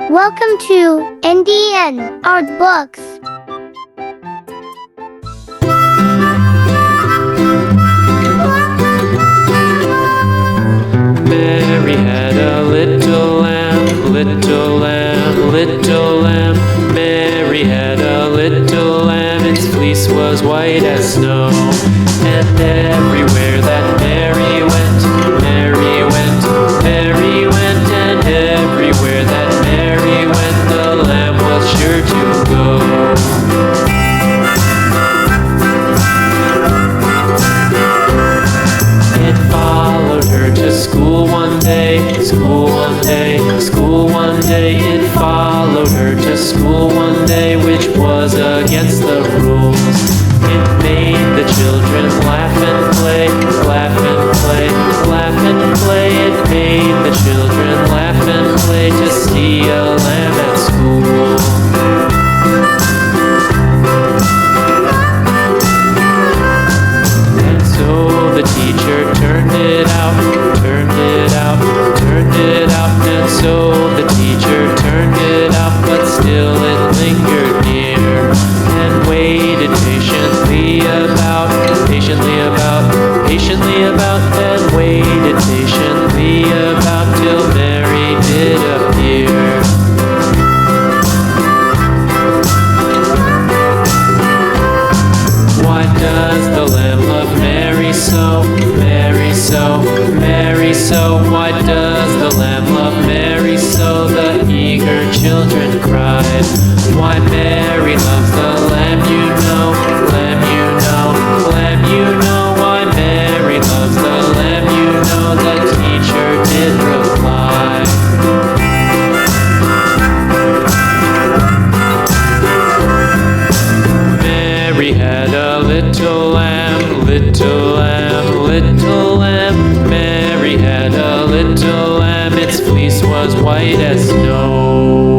Welcome to NDN Art Books. Mary had a little lamb, little lamb, little lamb. Mary had a little lamb, its fleece was white as snow. And everywhere that Mary went, Mary went, Mary went. And everywhere that Mary went, the lamb was sure to go. It followed her to school one day, school one day, school one day. It followed her to school one day, which was against the rules. It made the children laugh and play, laugh and play, laugh and play. It made the children laugh and play to see a lamb at school. So the teacher turned it out, turned it out, turned it out. And so the teacher turned it out, but still it lingered near and waited patiently about, patiently about, patiently about, and waited patiently about till Mary did appear. Why does the lamb love Mary so, Mary so, Mary so? Why does the lamb love Mary so? The eager children cried. Why Mary loves the lamb, you know, lamb, you know, lamb, you know. Why Mary loves the lamb, you know, the teacher did reply. Mary had a little lamb, little lamb, little lamb. Mary had a little lamb, its fleece was white as snow.